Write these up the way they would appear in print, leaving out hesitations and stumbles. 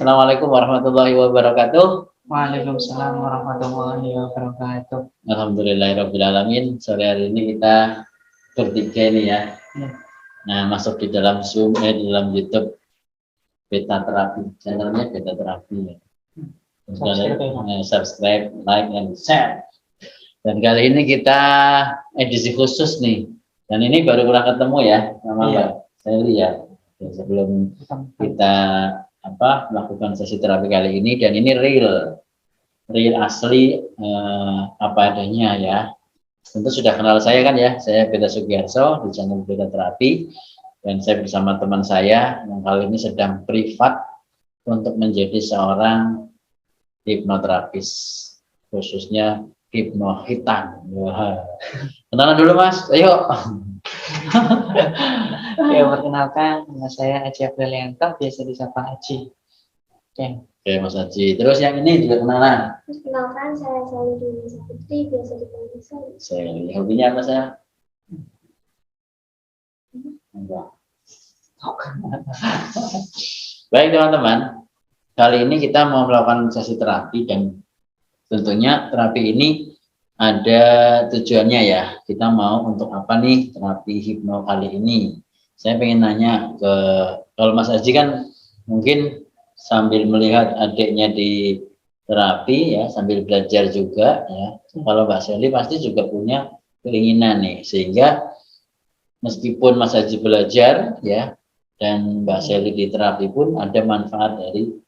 Assalamualaikum warahmatullahi wabarakatuh. Waalaikumsalam warahmatullahi wabarakatuh. Alhamdulillahirabbil alamin. Sore hari ini kita bertiga ini ya. Nah, masuk di dalam Zoom, di dalam YouTube Beta Terapi, channelnya Beta Terapi ya. Subscribe, like, and share. Dan kali ini kita edisi khusus nih. Dan ini baru pernah ketemu ya sama Mbak Sally ya. Sebelum kita melakukan sesi terapi kali ini, dan ini real asli apa adanya ya. Tentu sudah kenal saya kan ya, saya Beta Sugiarso di channel Beta Terapi, dan saya bersama teman saya yang kali ini sedang privat untuk menjadi seorang hipnoterapis, khususnya hipnohitan. Wah. Kenalan dulu Mas, ayo. Ya, perkenalkan, nama saya Aji Aprilianto, biasa disapa Aji. Oke, Mas Aji. Terus yang ini juga kenalan. Perkenalkan, saya Sally Dwi Saputri, biasa dipanggil Sally. Sally. Hobinya apa saya? Enggak. Baik teman-teman, kali ini kita mau melakukan sesi terapi, dan tentunya terapi ini ada tujuannya ya. Kita mau untuk apa nih terapi hipno kali ini? Saya pengen nanya ke, kalau Mas Aji kan mungkin sambil melihat adiknya di terapi ya, sambil belajar juga ya. Kalau Mbak Sally pasti juga punya keinginan nih, sehingga meskipun Mas Aji belajar ya, dan Mbak Sally di terapi pun ada manfaat dari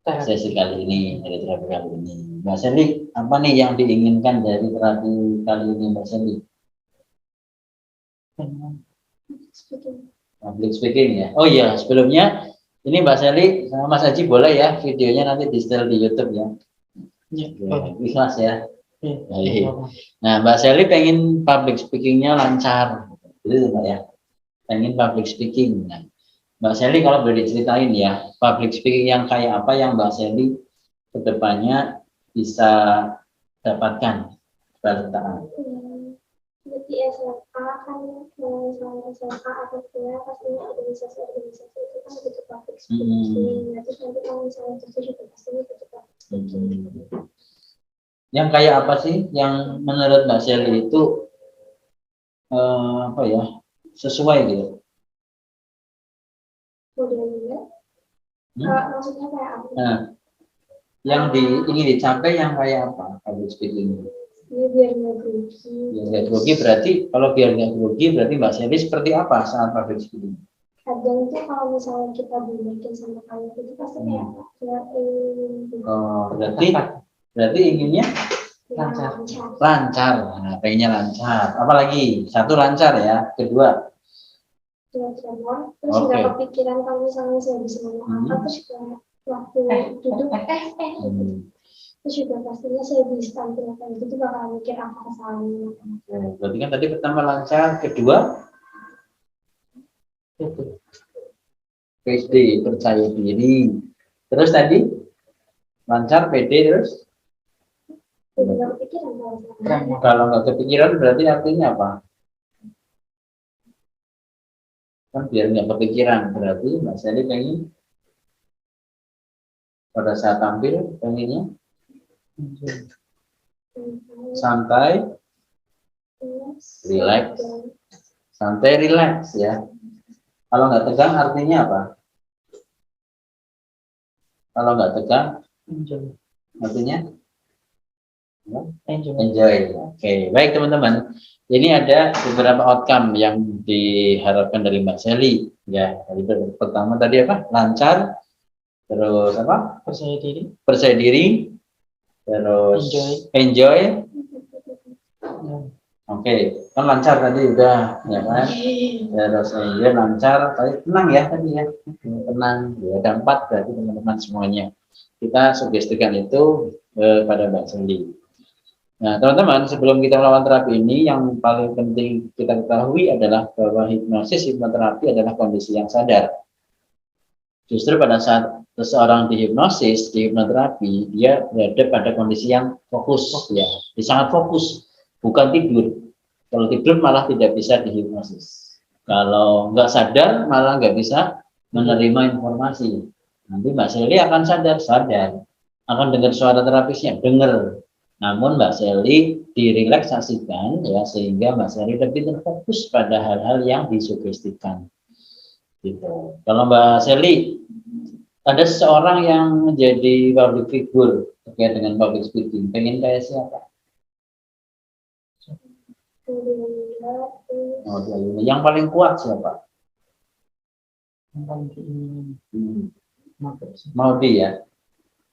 sesi kali ini, dari terapi kali ini. Mbak Sally, apa nih yang diinginkan dari terapi kali ini Mbak Sally? Public speaking ya. Oh iya, sebelumnya ini Mbak Sally sama Mas Aji boleh ya videonya nanti di setel di YouTube ya. Ikhlas ya. Nah, Mbak Sally pengen public speakingnya lancar, gitu Mbak ya. Pengen public speaking. Nah, Mbak Sally kalau boleh diceritain ya, public speaking yang kayak apa yang Mbak Sally kedepannya bisa dapatkan pada Di SMA kan, misalnya SMA atau kuliah pastinya organisasi itu kan butuh public speaking. Terus nanti kalau misalnya kerja juga pastinya butuh public speaking. Yang kayak apa sih yang menurut Mbak Sally itu sesuai gitu? Modelnya, maksudnya kayak apa? Nah, yang ingin dicapai yang kayak apa public speaking? Ya, biar nggak grogi. Biar nggak grogi berarti, kalau biar nggak grogi berarti Mbak Sally seperti apa saat public speaking? Kadang tuh kalau misalnya kita bikin sama kalian itu pasti kayak Oh, berarti inginnya lancar. Nah, pengennya lancar. Apalagi satu lancar ya, kedua terus nggak kepikiran kalau misalnya saya bisa ngomong apa, terus juga waktu duduk terus juga pastinya saya bisa tampil kayak gitu bakal mikir apa kesalahannya. Berarti kan tadi pertama lancar, kedua pede, percaya diri, terus tadi lancar, pede, terus Nggak kepikiran kalau nggak kepikiran berarti artinya apa? Kan biar nggak kepikiran berarti Mbak Sally pengen pada saat tampil pengennya santai, relax, santai, relax ya. Kalau nggak tegang artinya apa? Kalau nggak tegang artinya enjoy. Oke, baik teman-teman. Ini ada beberapa outcome yang diharapkan dari Mbak Sally ya. Jadi pertama tadi apa? Lancar, terus apa? Percaya diri, terus enjoy. Oke, kan lancar tadi udah ya kan? Terus enjoy, lancar, tadi tenang ya tadi ya. Tenang, ya ada 4 berarti teman-teman semuanya. Kita sugestikan itu pada Mbak Sally. Nah, teman-teman, sebelum kita melakukan terapi ini, yang paling penting kita ketahui adalah bahwa hipnoterapi adalah kondisi yang sadar. Justru pada saat seseorang dihipnosis, di hipnoterapi, dia berada pada kondisi yang fokus, ya, sangat fokus, bukan tidur. Kalau tidur malah tidak bisa dihipnosis. Kalau nggak sadar, malah nggak bisa menerima informasi. Nanti Mbak Sally akan sadar, akan dengar suara terapisnya, dengar. Namun Mbak Sally direlaksasikan ya sehingga Mbak Sally lebih terfokus pada hal-hal yang disugestikan. Gitu. Kalau Mbak Sally ada seseorang yang menjadi public figure terkait dengan public speaking, pengen kayak siapa? Oh, yang paling kuat siapa? Yang paling Mau dia,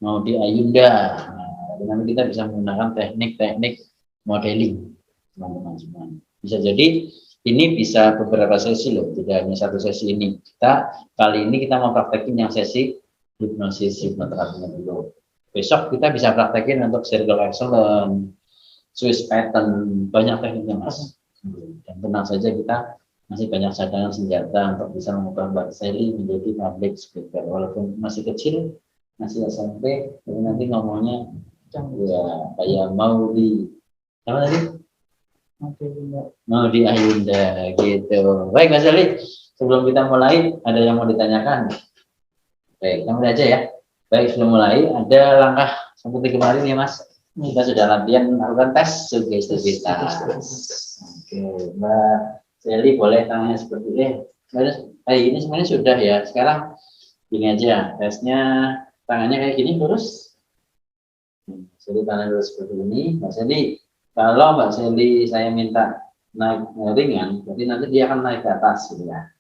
mau di Ayunda. Nah, dengan kita bisa menggunakan teknik-teknik modeling, teman-teman semua. Bisa jadi ini bisa beberapa sesi loh, tidak hanya satu sesi ini. Kita kali ini kita mau praktekin yang sesi hipnosis hipnoterapinya dulu. Besok kita bisa praktekin untuk circle excellence, Swiss pattern, banyak tekniknya mas. Dan tenang saja kita masih banyak cadangan senjata untuk bisa mengubah Mbak Sally menjadi public speaker. Walaupun masih kecil, masih SMP, tapi nanti ngomongnya ya kayak mau di apa tadi? Mau di Ayunda gitu. Baik Mbak Sally, sebelum kita mulai ada yang mau ditanyakan? Baik, kita mulai aja ya. Baik, sebelum mulai ada langkah seperti kemarin ya Mas. Kita sudah latihan melakukan tes sugestivitas. Oke, Mbak Sally boleh tangannya seperti ini sebenarnya sudah ya. Sekarang gini aja, tesnya tangannya kayak gini lurus. Jadi tangan lurus seperti ini. Mbak Sally, kalau Mbak Sally saya minta naik ringan, berarti nanti dia akan naik ke atas gitu ya.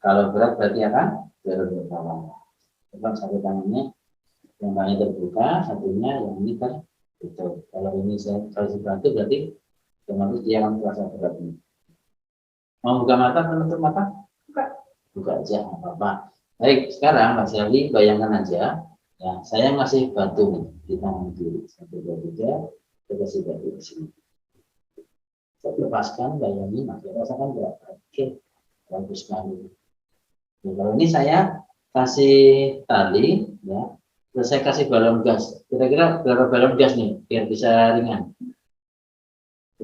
Kalau berat berarti akan turun ke bawah. Coba satu tangannya yang tangannya terbuka, satunya yang ini tertutup. Kalau ini saya kalau dibantu berarti otomatis dia akan terasa berat ini. Mau buka mata, menutup mata? Buka aja, nggak apa-apa. Baik, sekarang Mbak Sally bayangkan aja, ya saya ngasih batu nih di tangan kiri, 1, 2, 3, saya kasih batu di sini. Saya lepaskan, bayangin, masih rasakan berapa? Oke, bagus sekali. Nah, kalau ini saya kasih tali, ya, terus saya kasih balon gas. Kira-kira berapa balon gas nih, biar bisa ringan? 10?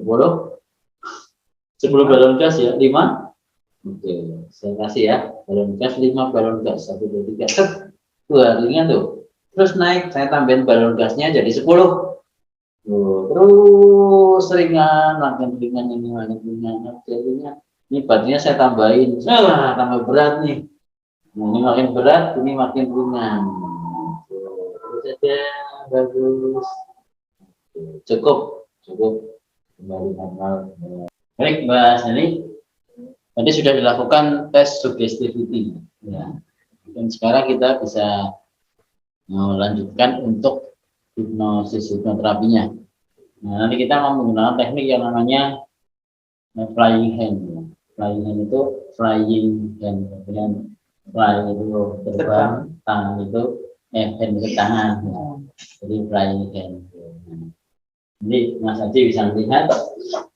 10 balon gas ya, 5? Oke, saya kasih ya, balon gas 5 balon gas, 1, 2, 3, wah ringan tuh. Terus naik, saya tambahin balon gasnya jadi 10. Terus ringan, makin ringan ini, makin ringan, makin ringan. Ini batunya saya tambahin, tambah berat nih. Nah, ini makin berat, ini makin ringan. Terus saja, bagus. Cukup. Kembali normal. Baik, Mbak Sally. Tadi sudah dilakukan tes suggestivity. Ya. Dan sekarang kita bisa melanjutkan untuk hipnosis hipnoterapinya. Nah, nanti kita mau menggunakan teknik yang namanya flying hand. Flying hand itu flying hand. Fly itu terbang, tangan itu hand itu tangan. Jadi flying hand. Jadi Mas Haji bisa melihat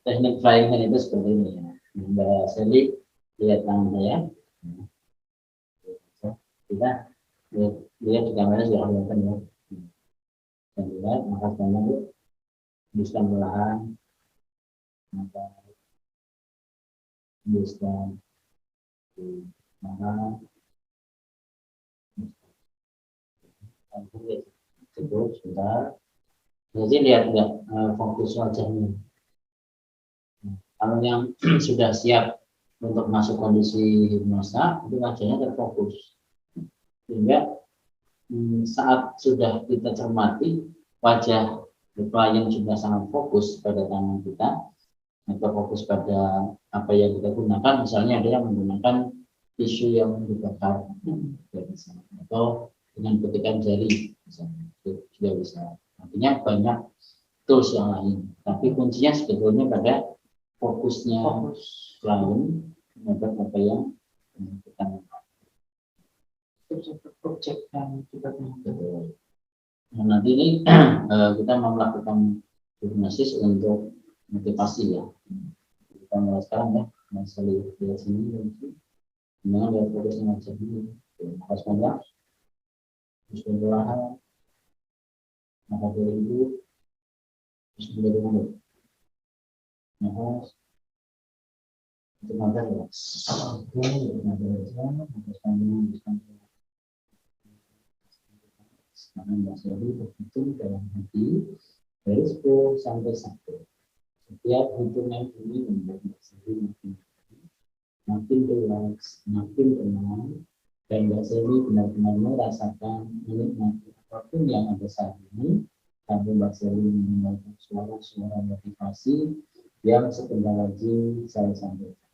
teknik flying hand itu seperti ini ya. Mbak Sally lihat tangan saya. Kita lihat di kamera sudah kelihatan ya. Dan lihat maka tangan itu bisa perlahan, maka bisa maka cukup sebentar. Jadi lihat nggak fokus wajahnya. Kalau yang sudah siap untuk masuk kondisi hipnosa, itu wajahnya terfokus. Sehingga saat sudah kita cermati, wajah klien sudah sangat fokus pada tangan kita, atau fokus pada apa yang kita gunakan. Misalnya ada yang menggunakan tisu yang dibakar, atau dengan petikan jari, misalnya, itu sudah bisa. Artinya banyak tools yang lain, tapi kuncinya sebetulnya pada fokusnya klien terhadap apa yang kita objek yang kita butuh. Nah, nanti ini kita mau melakukan hipnosis untuk motivasi ya. Kita mulai sekarang ya, masih lihat sini, dengan lihat fokusnya aja dulu. Pas panjang, terus perlahan, maka dari itu, terus menjadi mulut. Nafas, itu mantap ya. Oke, nafas aja, nafas panjang, nafas panjang. Karena Mbak Seli berhitung dalam hati dari 10 sampai 1. Setiap hitungan ini membuat Mbak Seli makin rileks, makin tenang, dan Mbak Seli benar-benar merasakan menikmati apapun yang ada saat ini, sampai Mbak Seli mendengarkan suara-suara motivasi yang sebentar lagi saya sampaikan.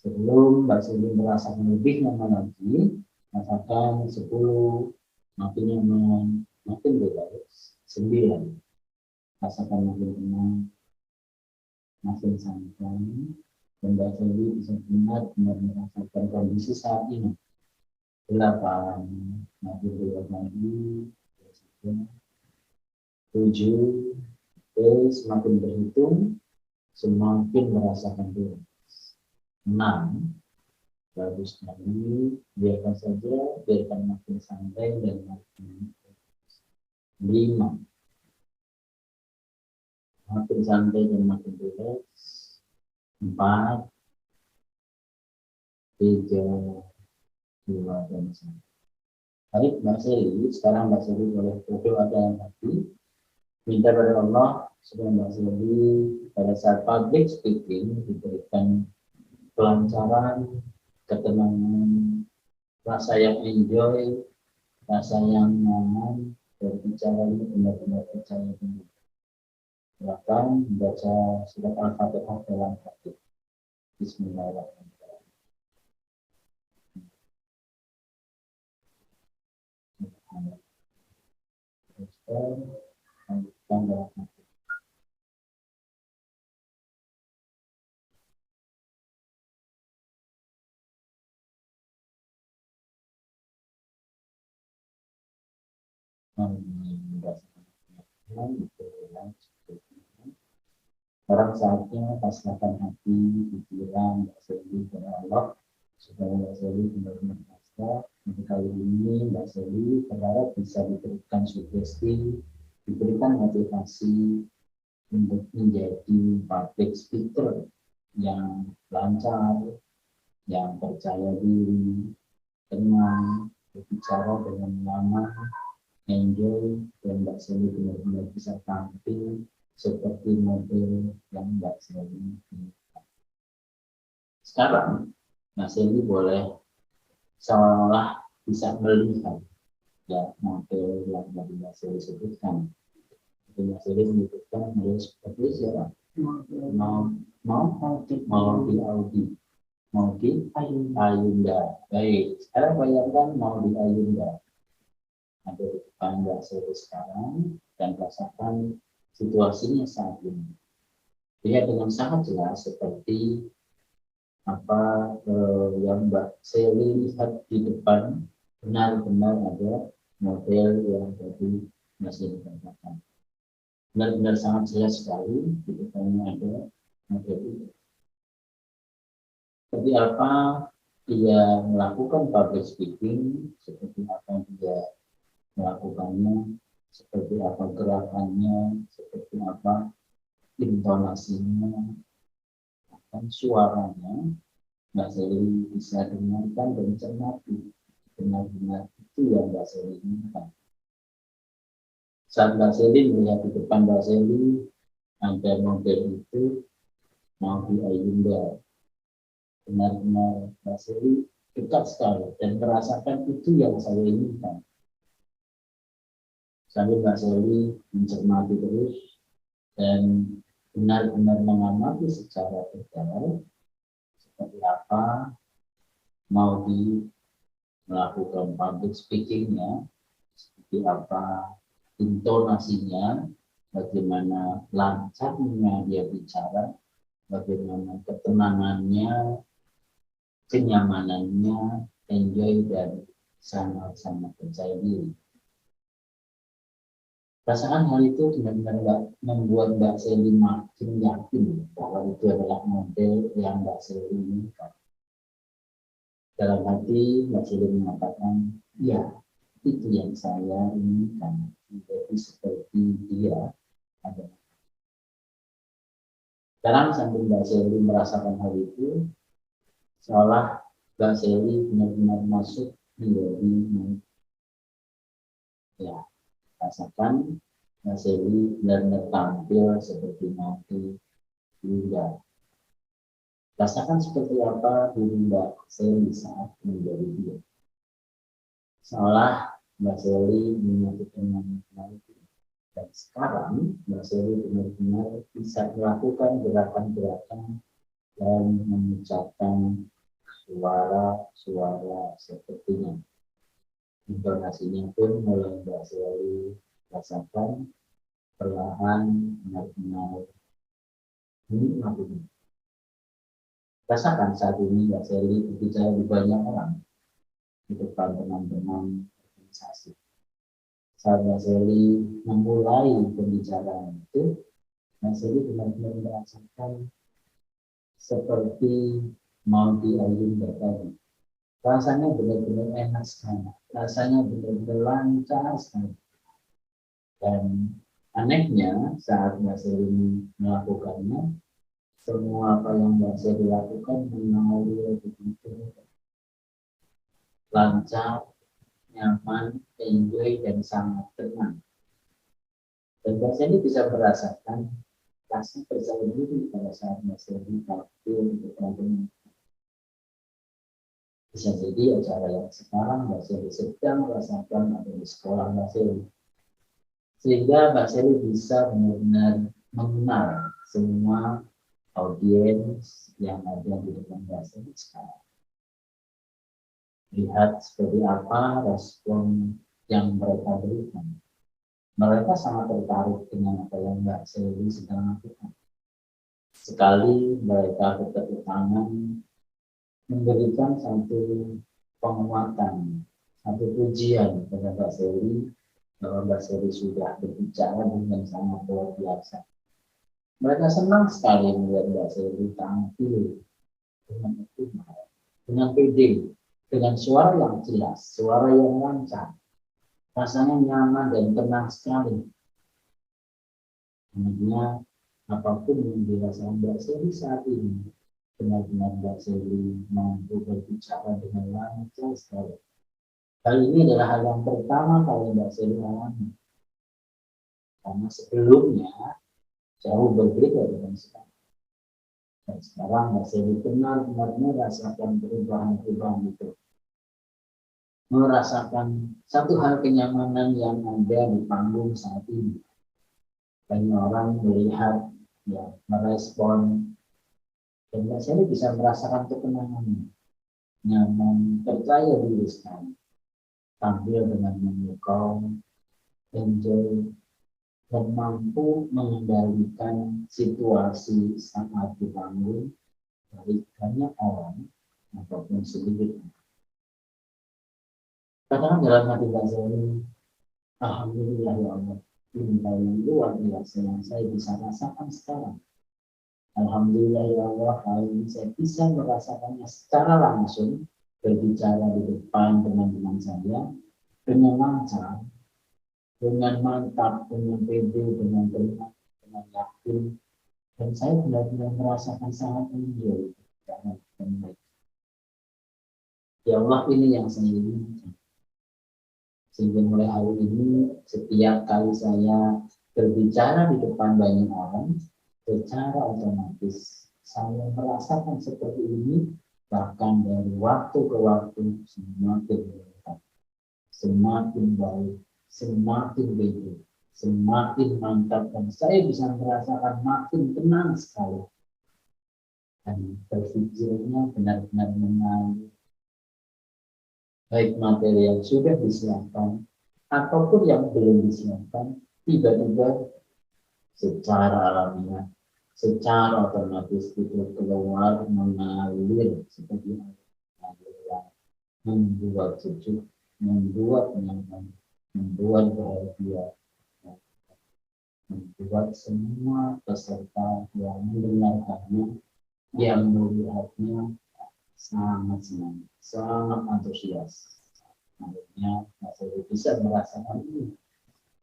Sebelum Mbak Seli merasakan lebih nyaman lagi, rasakan 10, makin nyaman, makin bebas, 9, rasakan makin tenang, makin santai, dan Mbak Seli bisa benar-benar merasakan kondisi saat ini. 8, makin bebas lagi, 7, semakin berhitung, semakin merasakan bebas. 6, bagus sekali, biarkan saja, biarkan makin santai dan makin 5, makin santai dan makin bebas. 4, 3, 2, dan 1. Baik Mbak Seli, sekarang Mbak Seli boleh berdoa dalam hati, minta pada Allah supaya Mbak Seli pada saat public speaking diberikan kelancaran, ketenangan, rasa yang enjoy, rasa yang nyaman, berbicara ini benar-benar percaya diri. Silakan membaca surat Al-Fatihah dalam hati. Bismillahirrahmanirrahim. Lanjutkan dalam hati. Sekarang saatnya pasrahkan hati, pikiran, Mbak Seli kepada Allah supaya Mbak Seli benar-benar pasrah. Untuk kali ini Mbak Seli berharap bisa diberikan sugesti, diberikan motivasi untuk menjadi public speaker yang lancar, yang percaya diri, tenang, berbicara dengan nyaman, enjoy, dan Mbak Seli benar-benar bisa tampil seperti model yang Mbak Seli inginkan. Sekarang Mbak Seli boleh seolah bisa melihat ya model yang tadi Mbak Seli sebutkan. Mbak Seli menyebutkan model seperti siapa? Mau di Audi, mau di Ayunda. Baik, sekarang bayangkan mau di Ayunda. Ada di depan Mbak Seli sekarang dan rasakan situasinya saat ini. Lihat dengan sangat jelas seperti apa yang Mbak Seli lihat di depan, benar-benar ada model yang tadi masih dikatakan. Benar-benar sangat jelas sekali di depannya ada model itu. Seperti apa dia melakukan public speaking, seperti apa dia melakukannya, seperti apa gerakannya, seperti apa intonasinya, dan suaranya, Mbak Seli bisa dengarkan dan cermati benar-benar itu yang Mbak Seli inginkan. Saat Mbak Seli melihat di depan Mbak Seli ada model itu mau di Ayunda, benar-benar Mbak Seli dekat sekali dan merasakan itu yang saya inginkan. Sambil Mbak Seli mencermati terus dan benar-benar mengamati secara detail seperti apa mau melakukan public speakingnya, seperti apa intonasinya, bagaimana lancarnya dia bicara, bagaimana ketenangannya, kenyamanannya, enjoy dan sangat-sangat percaya diri. Perasaan hal itu benar-benar membuat Mbak Seli makin yakin bahwa itu adalah model yang Mbak Seli inginkan. Dalam hati Mbak Seli mengatakan, ya itu yang saya inginkan, menjadi seperti dia ada. Sekarang sambil Mbak Seli merasakan hal itu, seolah Mbak Seli benar-benar masuk menjadi ya rasakan Mbak Seli benar-benar tampil seperti nanti Linda. Rasakan seperti apa diri Mbak Seli saat menjadi dia. Seolah Mbak Seli menyatukan dengan itu. Dan sekarang Mbak Seli benar-benar bisa melakukan gerakan-gerakan dan mengucapkan suara-suara sepertinya. Intonasinya pun mulai Mbak Seli rasakan perlahan benar-benar menikmati. Rasakan saat ini Mbak Seli berbicara di banyak orang di depan teman-teman organisasi. Saat Mbak Seli memulai pembicaraan itu, Mbak Seli benar-benar merasakan seperti mau diayun tadi. Rasanya benar-benar enak sekali. Rasanya benar-benar lancar sekali. Dan anehnya saat Mbak Seli melakukannya, semua apa yang Mbak Seli lakukan mengalir begitu lancar, nyaman, enjoy, dan sangat tenang. Dan Mbak Seli bisa merasakan rasa percaya diri pada saat Mbak Seli tampil di depan teman. Bisa jadi acara yang sekarang Mbak Seli sedang merasakan ada di sekolah Mbak Seli. Sehingga Mbak Seli bisa benar-benar mengenal semua audiens yang ada di depan Mbak Seli sekarang. Lihat seperti apa respon yang mereka berikan. Mereka sangat tertarik dengan apa yang Mbak Seli sedang lakukan. Sekali mereka bertepuk tangan, memberikan satu penguatan, satu pujian kepada Mbak Seli, bahwa Mbak Seli sudah berbicara dengan sangat luar biasa. Mereka senang sekali melihat Mbak Seli tampil dengan optimal, dengan pede, dengan suara yang jelas, suara yang lancar. Rasanya nyaman dan tenang sekali. Karena apapun yang dirasakan Mbak Seli saat ini, benar-benar Mbak Seli mampu berbicara dengan lancar sekali. Hal ini adalah hal yang pertama kali Mbak Seli alami. Karena sebelumnya jauh berbeda dengan sekarang. Dan sekarang Mbak Seli benar-benar merasakan perubahan-perubahan itu. Merasakan satu hal kenyamanan yang ada di panggung saat ini. Banyak orang melihat, ya, merespon, dan Mbak Seli bisa merasakan ketenangan, nyaman, percaya diri sekali, tampil dengan memukau, enjoy, dan mampu mengendalikan situasi saat di panggung dari banyak orang ataupun sedikit. Kadang dalam hati Mbak Seli, alhamdulillah ya Allah, ini yang luar biasa yang saya bisa rasakan sekarang. Alhamdulillah ya Allah, kali ini saya bisa merasakannya secara langsung, berbicara di depan teman-teman saya dengan lancar, dengan mantap, dengan pede, dengan tenang, dengan yakin, dan saya benar-benar merasakan sangat enjoy. Ya Allah, ini yang saya inginkan. Sehingga mulai hari ini, setiap kali saya berbicara di depan banyak orang, secara otomatis saya merasakan seperti ini, bahkan dari waktu ke waktu semakin meningkat, semakin baik, semakin beda, semakin mantap, dan saya bisa merasakan makin tenang sekali. Dan berpikirnya benar-benar mengalir, baik materi yang sudah disiapkan ataupun yang belum disiapkan, tiba-tiba secara alamiah, secara otomatis itu keluar mengalir seperti air yang membuat sejuk, membuat nyaman, membuat bahagia, membuat semua peserta yang mendengarkannya, yang melihatnya sangat senang, sangat antusias. Akhirnya saya bisa merasakan ini.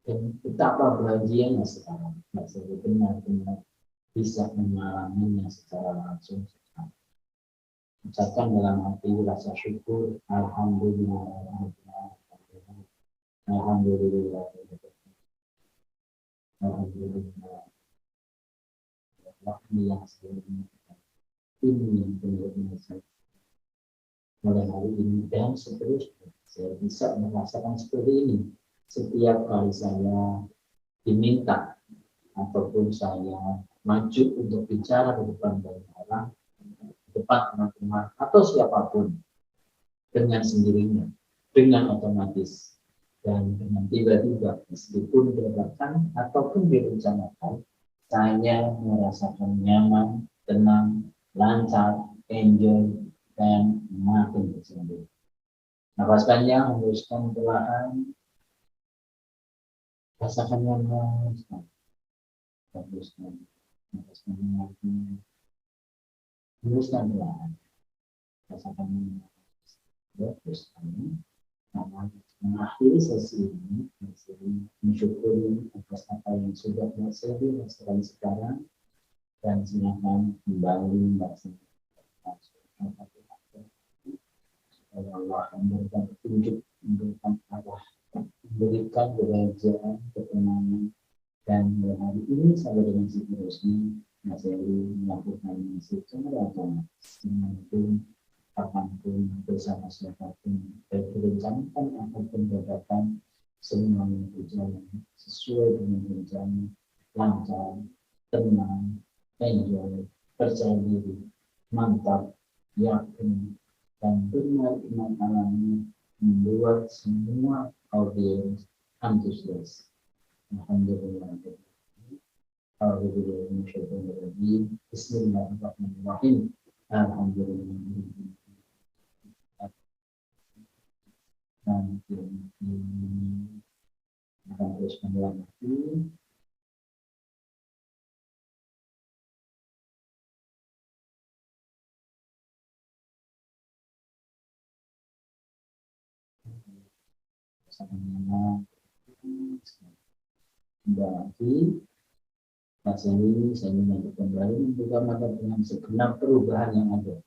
Dan betapa bahagianya sekarang. Saya benar-benar bisa mengalaminya secara langsung. Ucapkan dalam hati rasa syukur. Alhamdulillah. Alhamdulillah. Alhamdulillah. Waktu yang sebelumnya ini yang benar-benar saya mulai hari ini dan seterusnya saya bisa merasakan seperti ini setiap kali saya diminta ataupun saya maju untuk bicara di depan banyak orang, di depan teman-teman atau siapapun dengan sendirinya, dengan otomatis dan dengan tiba-tiba meskipun dadakan ataupun direncanakan, saya merasakan nyaman, tenang, lancar, enjoy, dan makin bersemangat. Napas panjang, hembuskan perlahan, rasakan nyaman, hembuskan, napas panjang lagi, hembuskan perlahan, rasakan nyaman, hembuskan. Mengakhiri sesi ini, saya mensyukuri atas apa yang sudah saya rasakan sekarang dan silakan kembali melaksanakan Allah memberikan petunjuk, memberikan arah, memberikan kebahagiaan, ketenangan, dan hari ini sampai dengan seterusnya Mas Heri melakukan secara otomatis dimanapun, kapanpun, bersama siapapun, baik direncanakan ataupun dadakan, semuanya berjalan sesuai dengan rencana, lancar, tenang, enjoy, percaya diri, mantap, yakin, dan benar-benar alami membuat semua audiens antusias. Alhamdulillah. Bismillahirrahmanirrahim. Alhamdulillah. Akan terus mengulangi. Sama-sama kembali Mas ini saya ingin kembali membuka mata dengan segenap perubahan yang ada,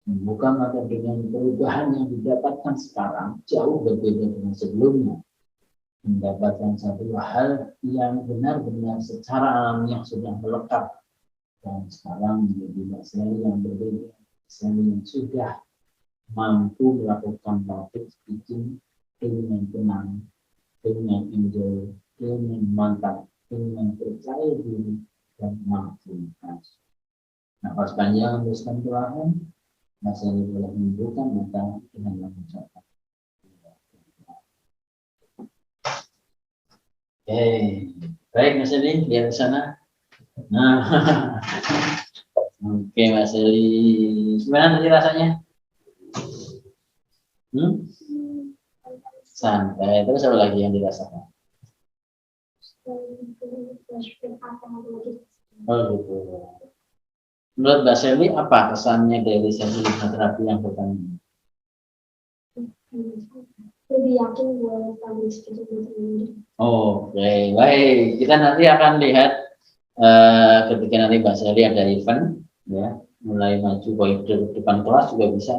membuka mata dengan perubahan yang didapatkan sekarang jauh berbeda dengan sebelumnya, mendapatkan satu hal yang benar-benar secara alamiah sudah melekat dan sekarang menjadi masalah yang berbeda, masalah yang sudah mampu melakukan public speaking dengan tenang, dengan enjoy, dengan mantap, dengan percaya diri dan mampu. Nafas panjang, hembuskan perlahan. Masih boleh membuka mata dengan mengucapkan. Oke, baik Mas Eli, lihat di sana. Nah, oke Mas Eli, gimana tadi rasanya? Santai, terus apa lagi yang dirasakan? Oh gitu. Menurut Mbak Seli, apa kesannya dari sesi hipnoterapi yang pertama ini? Lebih yakin buat public speaking itu. Oke, baik. Kita nanti akan lihat ketika nanti Mbak Seli ada event, ya, mulai maju baik di depan kelas juga bisa,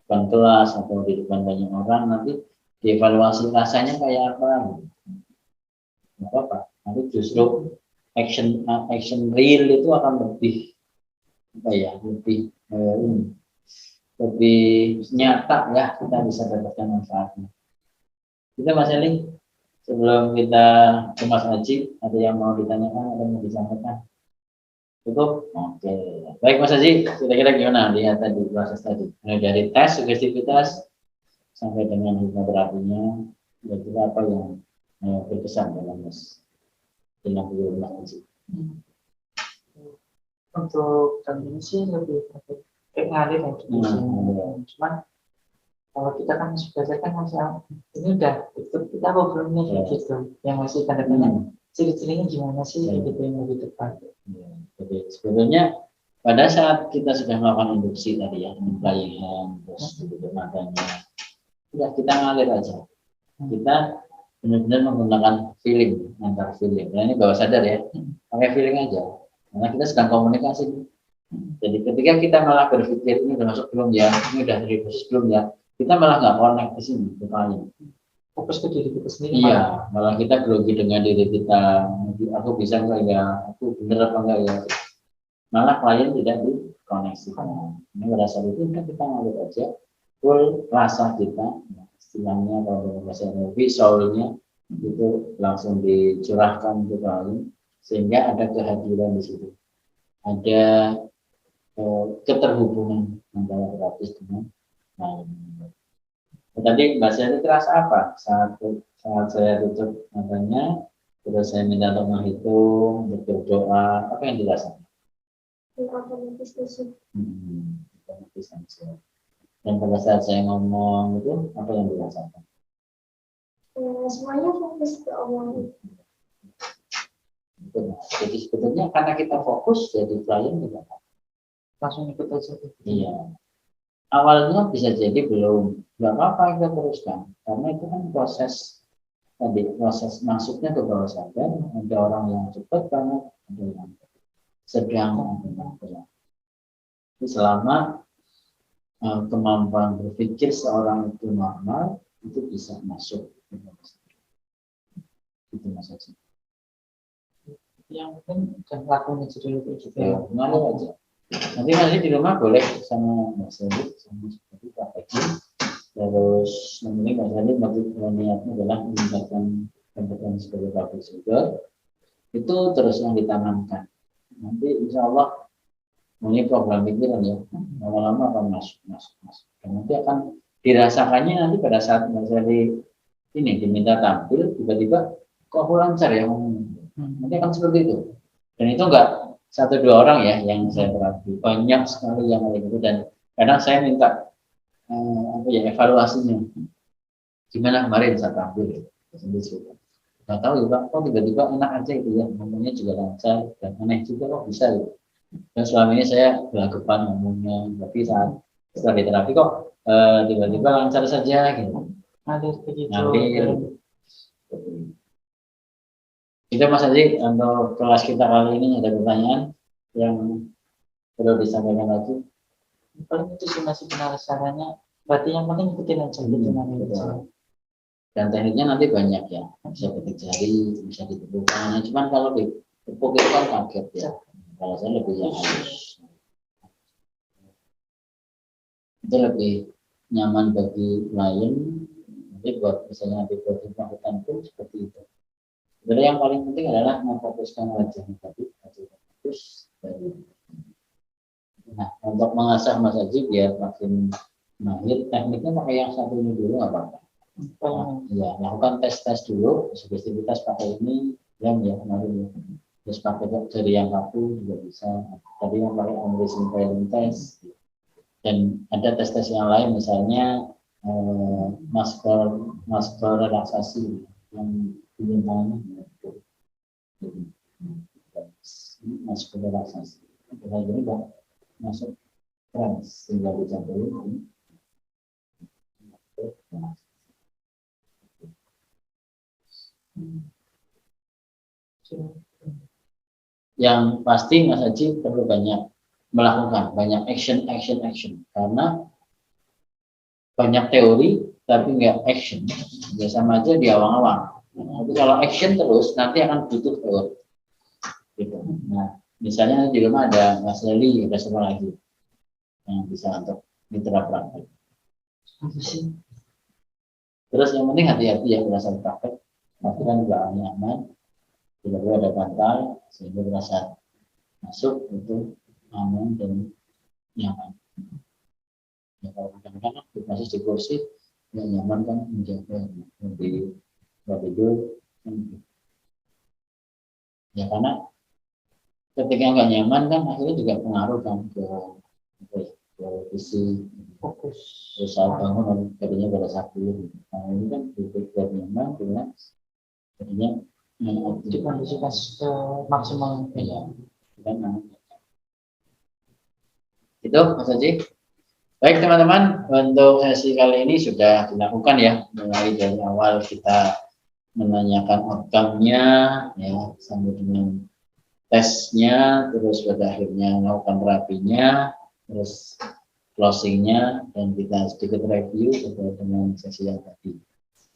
depan kelas atau di depan banyak orang, nanti dievaluasi rasanya kayak apa? Nggak apa-apa. Nanti justru action real itu akan lebih apa ya, lebih nyata ya, kita bisa dapatkan manfaatnya. Kita Mas Eli, sebelum kita ke Mas Haji, ada yang mau ditanyakan, ada yang mau disampaikan? Cukup? Oke. Baik Mas Haji, kira-kira gimana lihat tadi proses tadi? Mulai dari tes sugestivitas sampai dengan hipnoterapinya, kira-kira apa yang berkesan dalam Mas dengan Mas Haji? Untuk kali ini sih lebih kayak ngalir ya gitu sih. Cuman kalau kita kan sudah kan masih ini udah ikut kita ngobrolnya gitu, yang masih tanda tanya ciri-cirinya gimana sih gitu yang lebih tepat. Jadi sebetulnya pada saat kita sudah melakukan induksi tadi ya, menyuplai hand, terus tutup matanya, udah kita ngalir aja. Kita benar-benar menggunakan feeling, antar feeling. Nah, ini bawah sadar ya, pakai feeling aja. Karena kita sedang komunikasi. Jadi ketika kita malah berpikir ini udah masuk belum ya, ini udah dari proses belum ya, kita malah nggak connect ke sini ke klien. fokus ke diri kita sendiri. Iya, malah kita grogi dengan diri kita. Aku bisa nggak ya? Aku bener apa enggak ya? Malah klien tidak dikoneksikan. Ini pada saat itu kita ngalir aja full rasa kita, istilahnya kalau dalam bahasa energi soulnya itu langsung dicurahkan ke klien sehingga ada kehadiran di situ, ada keterhubungan antara terapis dengan klien. Tadi Mbak Sari terasa apa saat saya tutup matanya, terus saya minta untuk menghitung, untuk berdoa, apa yang dirasakan? Otomatis itu. Otomatis saja. Dan pada saat saya ngomong itu, apa yang dirasakan? Semuanya fokus ke Allah. Jadi sebetulnya karena kita fokus, jadi klien juga Langsung ikut aja. iya. Awalnya bisa jadi belum, nggak apa-apa kita teruskan, karena itu kan proses tadi, proses masuknya ke bawah sadar. Ada orang yang cepat banget, ada yang sedang, ada yang berat. Jadi selama kemampuan berpikir seorang itu normal, itu bisa masuk ke bawah sadar. Itu Mas Haji. Yang penting jangan lakuin aja dulu juga. Ya, ngalir aja. Nanti masih di rumah boleh sama Mas Sandi, sama seperti Pak Eki. Terus nanti Mas Sandi niatnya adalah meningkatkan kompetensi sebagai public figure. Itu terus yang ditanamkan. Nanti insya Allah ini program pikiran ya, lama-lama akan masuk. Dan nanti akan dirasakannya nanti pada saat Mas Sandi ini diminta tampil, tiba-tiba kok aku lancar ya ngomongnya. Nanti akan seperti itu. Dan itu enggak satu dua orang ya yang saya terapi, banyak sekali yang kayak gitu. Dan kadang saya minta evaluasinya gimana kemarin saya tampil nggak tahu ya Pak, kok tiba-tiba enak aja gitu ya, ngomongnya juga lancar dan aneh juga kok bisa gitu. Dan selama ini saya gelagapan ngomongnya, tapi saat setelah diterapi kok tiba-tiba lancar saja gitu, Ngalir begitu. ngalir. Itu Mas Haji, untuk kelas kita kali ini ada pertanyaan yang perlu disampaikan lagi? Paling itu sih masih penasarannya. Berarti yang penting ikutin aja gitu aja. Dan tekniknya nanti banyak ya, bisa ketik jari, bisa ditepuk tangan. Cuman kalau ditepuk itu kan kaget ya. Kalau saya lebih yang halus. Itu lebih nyaman bagi klien. Nanti buat misalnya nanti buat konsultan pun seperti itu. Jadi yang paling penting adalah memfokuskan wajah tadi, wajah fokus. Nah, untuk mengasah Mas Haji biar makin mahir, tekniknya pakai yang satu ini dulu nggak apa-apa. Ya, lakukan tes dulu, sugestivitas pakai ini, yang ya kemarin ya. Terus pakai jari yang kaku juga bisa. Tadi yang pakai embracing firing test. Dan ada tes yang lain, misalnya masker relaksasi yang dimintaannya masker relaksasi. Kita ini masuk trans, tinggal dicampur ini. Yang pasti Mas Haji perlu banyak melakukan, banyak action, karena banyak teori tapi nggak action, ya sama aja di awang-awang. Tapi kalau action terus nanti akan butuh teori. Gitu. Nah, misalnya di rumah ada Mas Leli, ada siapa lagi yang bisa untuk mitra praktek. Terus yang penting hati-hati ya pada saat praktek, pastikan juga nyaman, tidak boleh ada bantal sehingga pada saat masuk itu aman dan nyaman. Ya, kalau kadang-kadang masih di kursi yang nyaman kan menjaga lebih tidur. Ya karena ketika nggak nyaman kan akhirnya juga pengaruh kan ke visi fokus, usaha bangun jadinya pada sakit. Nah ini kan buat nyaman, relax, jadinya dikondisikan maksimal. Ya, kan itu Mas Haji. Baik teman-teman, untuk sesi kali ini sudah dilakukan ya, mulai dari awal kita menanyakan outcome-nya ya, sampai dengan tesnya, terus pada akhirnya melakukan terapinya, terus closingnya, dan kita sedikit review sesuai dengan sesi yang tadi.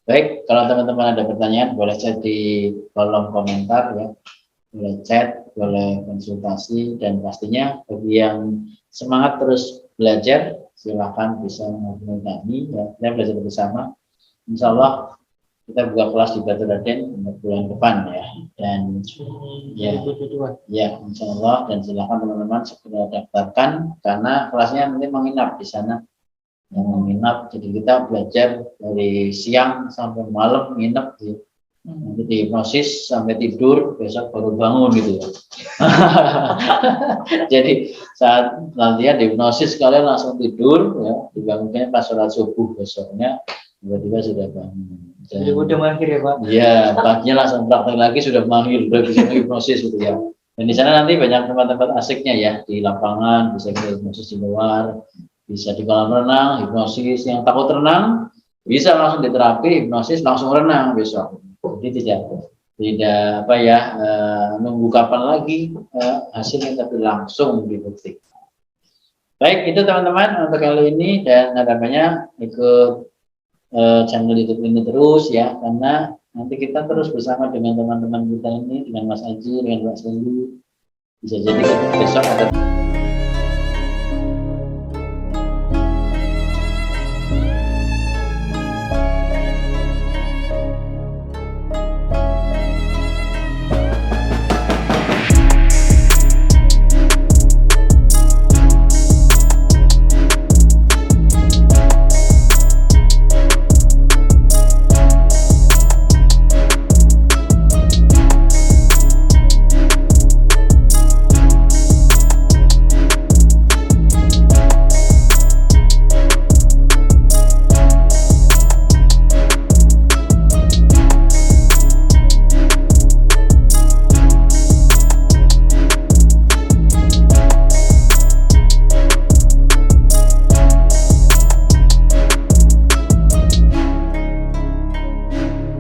Baik, kalau teman-teman ada pertanyaan boleh chat di kolom komentar ya, boleh chat, boleh konsultasi, dan pastinya bagi yang semangat terus belajar silahkan bisa menghubungi kami ya, kita belajar bersama. Insya Allah kita buka kelas di Batu Raden untuk bulan depan ya, dan ya, ya Insya Allah, dan silakan teman-teman segera daftarkan karena kelasnya nanti menginap di sana, yang menginap, jadi kita belajar dari siang sampai malam nginep di nanti di hipnosis sampai tidur, besok baru bangun gitu ya. Jadi saat latihan di hipnosis kalian langsung tidur ya, dibangunnya pas sholat subuh besoknya tiba-tiba sudah bangun. Jadi udah mahir ya Pak. Iya, paginya langsung praktek lagi sudah mahir, udah bisa hipnosis gitu ya. Dan di sana nanti banyak tempat-tempat asiknya ya, di lapangan bisa kita hipnosis di luar, bisa di kolam renang, hipnosis. Yang takut renang bisa langsung diterapi hipnosis langsung renang besok. Jadi tidak apa ya, nunggu kapan lagi hasilnya, tapi langsung dibuktikan. Baik, itu teman-teman untuk kali ini, dan harapannya ikut channel YouTube ini terus ya, karena nanti kita terus bersama dengan teman-teman kita ini, dengan Mas Aji, dengan Mbak Seli, bisa jadi besok ada